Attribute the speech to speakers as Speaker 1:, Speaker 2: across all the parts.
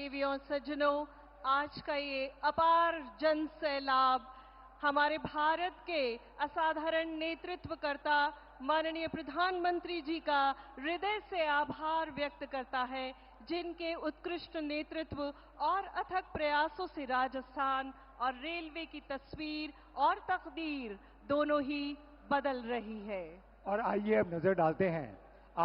Speaker 1: देवी और सज्जनों, आज का ये अपार जन सैलाब हमारे भारत के असाधारण नेतृत्वकर्ता माननीय प्रधानमंत्री जी का हृदय से आभार व्यक्त करता है, जिनके उत्कृष्ट नेतृत्व और अथक प्रयासों से राजस्थान और रेलवे की तस्वीर और तकदीर दोनों ही बदल रही है।
Speaker 2: और आइए अब नजर डालते हैं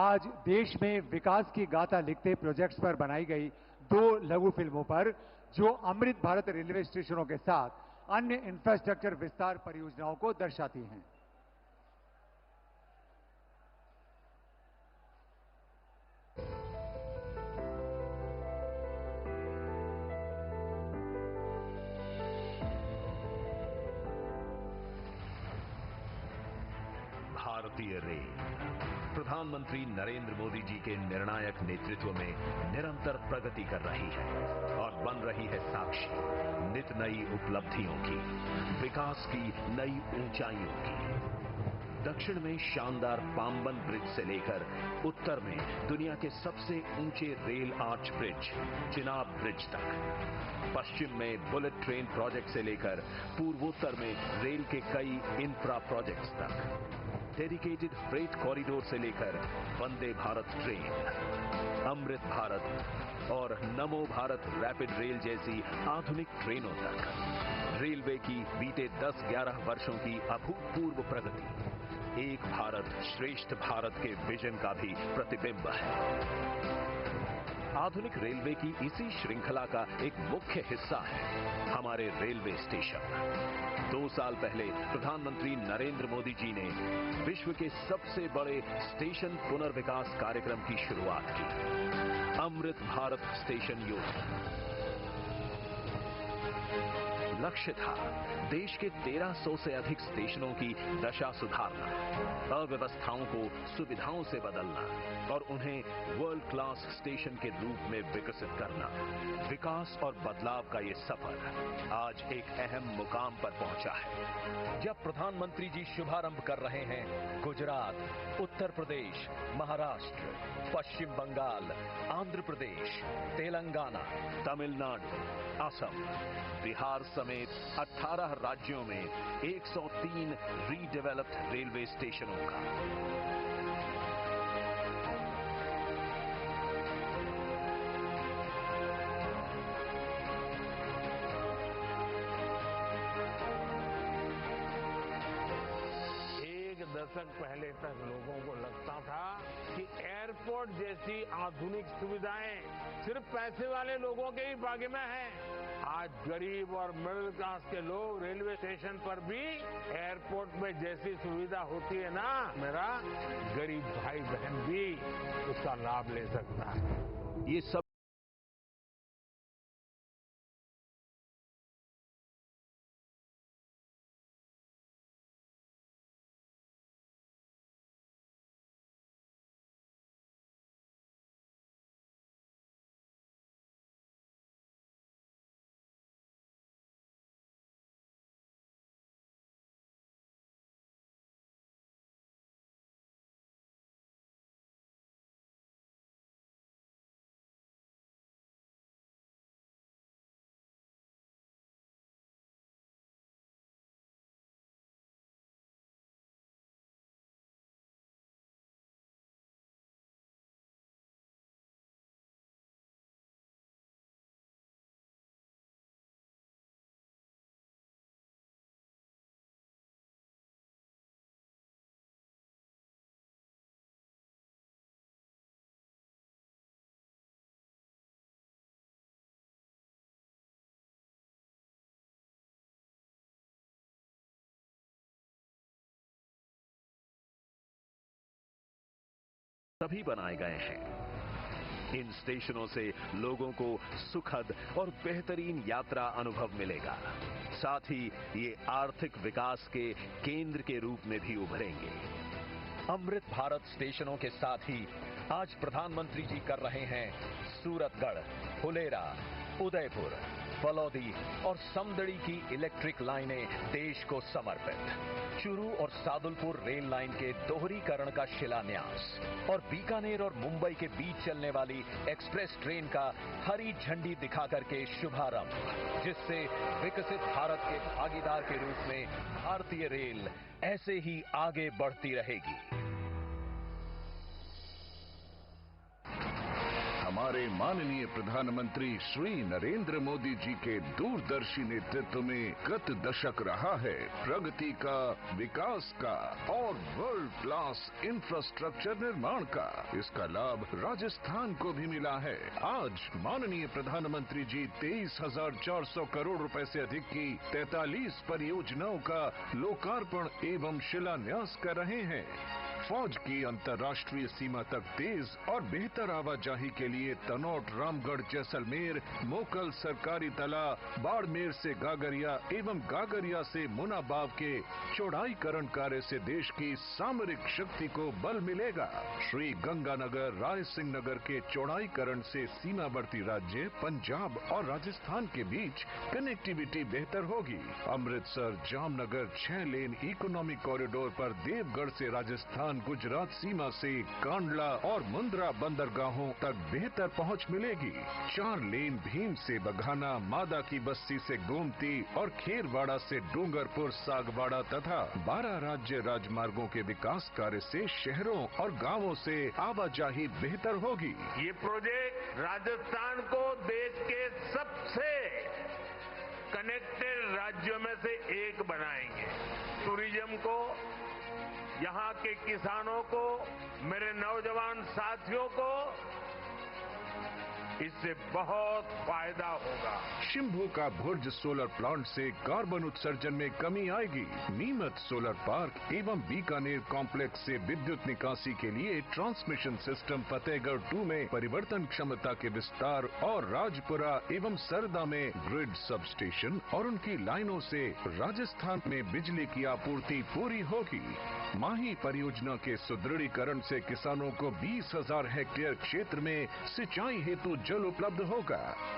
Speaker 2: आज देश में विकास की गाथा लिखते प्रोजेक्ट्स पर बनाई गई 2 लघु फिल्मों पर, जो अमृत भारत रेलवे स्टेशनों के साथ अन्य इंफ्रास्ट्रक्चर विस्तार परियोजनाओं को दर्शाती हैं।
Speaker 3: भारतीय रेल प्रधानमंत्री नरेंद्र मोदी जी के निर्णायक नेतृत्व में निरंतर प्रगति कर रही है और बन रही है साक्षी नित नई उपलब्धियों की, विकास की नई ऊंचाइयों की। दक्षिण में शानदार पाम्बन ब्रिज से लेकर उत्तर में दुनिया के सबसे ऊंचे rail arch bridge Chenab bridge तक, पश्चिम में बुलेट ट्रेन प्रोजेक्ट से लेकर पूर्वोत्तर में रेल के कई इंफ्रा प्रोजेक्ट्स तक, डेडिकेटेड फ्रेट कॉरिडोर से लेकर वंदे भारत ट्रेन, अमृत भारत और नमो भारत रैपिड रेल जैसी आधुनिक ट्रेनों तक, रेलवे की बीते 10-11 वर्षों की अभूतपूर्व प्रगति एक भारत श्रेष्ठ भारत के विजन का भी प्रतिबिंब है। आधुनिक रेलवे की इसी श्रृंखला का एक मुख्य हिस्सा है हमारे रेलवे स्टेशन। 2 साल पहले प्रधानमंत्री नरेंद्र मोदी जी ने विश्व के सबसे बड़े स्टेशन पुनर्विकास कार्यक्रम की शुरुआत की, अमृत भारत स्टेशन योजना। लक्ष्य था देश के 1300 से अधिक स्टेशनों की दशा सुधारना, अव्यवस्थाओं को सुविधाओं से बदलना और उन्हें वर्ल्ड क्लास स्टेशन के रूप में विकसित करना। विकास और बदलाव का ये सफर आज एक अहम मुकाम पर पहुंचा है, जब प्रधानमंत्री जी शुभारंभ कर रहे हैं गुजरात, उत्तर प्रदेश, महाराष्ट्र, पश्चिम बंगाल, आंध्र प्रदेश, तेलंगाना, तमिलनाडु, असम, बिहार समेत 18 राज्यों में 103 रीडेवलप्ड रेलवे स्टेशनों का।
Speaker 4: एक दशक पहले तक लोगों को लगता था कि एयरपोर्ट जैसी आधुनिक सुविधाएं सिर्फ पैसे वाले लोगों के ही भाग्य में हैं। आज गरीब और मिडिल क्लास के लोग रेलवे स्टेशन पर भी एयरपोर्ट में जैसी सुविधा होती है ना, मेरा गरीब भाई बहन भी उसका लाभ ले सकता है।
Speaker 3: ये सब तभी बनाए गए हैं। इन स्टेशनों से लोगों को सुखद और बेहतरीन यात्रा अनुभव मिलेगा, साथ ही ये आर्थिक विकास के केंद्र के रूप में भी उभरेंगे। अमृत भारत स्टेशनों के साथ ही आज प्रधानमंत्री जी कर रहे हैं सूरतगढ़, फुलेरा, उदयपुर, फलौदी और समदड़ी की इलेक्ट्रिक लाइनें देश को समर्पित, चूरू और सादुलपुर रेल लाइन के दोहरीकरण का शिलान्यास और बीकानेर और मुंबई के बीच चलने वाली एक्सप्रेस ट्रेन का हरी झंडी दिखाकर के शुभारंभ, जिससे विकसित भारत के भागीदार के रूप में भारतीय रेल ऐसे ही आगे बढ़ती रहेगी।
Speaker 5: हमारे माननीय प्रधानमंत्री श्री नरेंद्र मोदी जी के दूरदर्शी नेतृत्व में गत दशक रहा है प्रगति का, विकास का और वर्ल्ड क्लास इंफ्रास्ट्रक्चर निर्माण का। इसका लाभ राजस्थान को भी मिला है। आज माननीय प्रधानमंत्री जी 23,400 करोड़ रुपए से अधिक की 43 परियोजनाओं का लोकार्पण एवं शिलान्यास कर रहे हैं। फौज की अंतर्राष्ट्रीय सीमा तक तेज और बेहतर आवाजाही के लिए तनोट, रामगढ़, जैसलमेर, मोकल सरकारी तला, बाड़मेर से गागरिया एवं गागरिया से मुनाबाव के चौड़ाईकरण कार्य से देश की सामरिक शक्ति को बल मिलेगा। श्री गंगानगर, राय सिंह नगर के चौड़ाईकरण से सीमावर्ती राज्य पंजाब और राजस्थान के बीच कनेक्टिविटी बेहतर होगी। अमृतसर जामनगर 6 लेन इकोनॉमिक कॉरिडोर पर देवगढ़ से राजस्थान गुजरात सीमा से कांडला और मुंद्रा बंदरगाहों तक बेहतर पहुंच मिलेगी। 4 लेन भीम से बघाना, मादा की बस्ती से गोमती और खेरवाड़ा से डूंगरपुर सागवाड़ा तथा 12 राज्य राजमार्गों के विकास कार्य से शहरों और गांवों से आवाजाही बेहतर होगी।
Speaker 4: ये प्रोजेक्ट राजस्थान को देश के सबसे कनेक्टेड राज्यों में से एक बनाएंगे। टूरिज्म को, यहाँ के किसानों को, मेरे नौजवान साथियों को इससे बहुत फायदा होगा।
Speaker 5: शिम्भू का भुर्ज सोलर प्लांट से कार्बन उत्सर्जन में कमी आएगी। नीमच सोलर पार्क एवं बीकानेर कॉम्प्लेक्स से विद्युत निकासी के लिए ट्रांसमिशन सिस्टम फतेहगढ़ 2 में परिवर्तन क्षमता के विस्तार और राजपुरा एवं सरदा में ग्रिड सब स्टेशन और उनकी लाइनों से राजस्थान में बिजली की आपूर्ति पूरी होगी। माही परियोजना के सुदृढ़ीकरण से किसानों को 20,000 हेक्टेयर क्षेत्र में सिंचाई हेतु जल उपलब्ध होगा।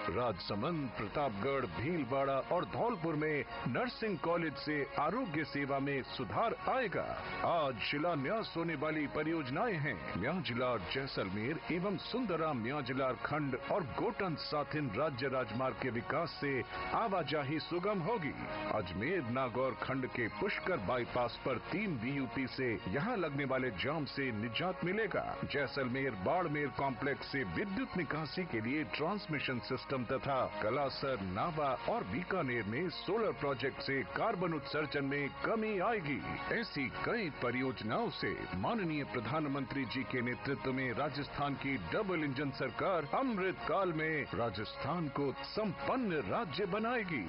Speaker 5: राजसमंद, प्रतापगढ़, भीलवाड़ा और धौलपुर में नर्सिंग कॉलेज से आरोग्य सेवा में सुधार आएगा। आज शिलान्यास होने वाली परियोजनाएं हैं म्याजलार जैसलमेर एवं सुंदराम म्याजलार खंड और गोटन साथिन राज्य राजमार्ग के विकास से आवाजाही सुगम होगी। अजमेर नागौर खंड के पुष्कर बाईपास पर 3 BUP से यहाँ लगने वाले जाम से निजात मिलेगा। जैसलमेर बाड़मेर कॉम्प्लेक्स से विद्युत निकासी के लिए ट्रांसमिशन सिस्टम तथा कलासर, नावा और बीकानेर में सोलर प्रोजेक्ट से कार्बन उत्सर्जन में कमी आएगी। ऐसी कई परियोजनाओं से माननीय प्रधानमंत्री जी के नेतृत्व में राजस्थान की डबल इंजन सरकार अमृत काल में राजस्थान को संपन्न राज्य बनाएगी।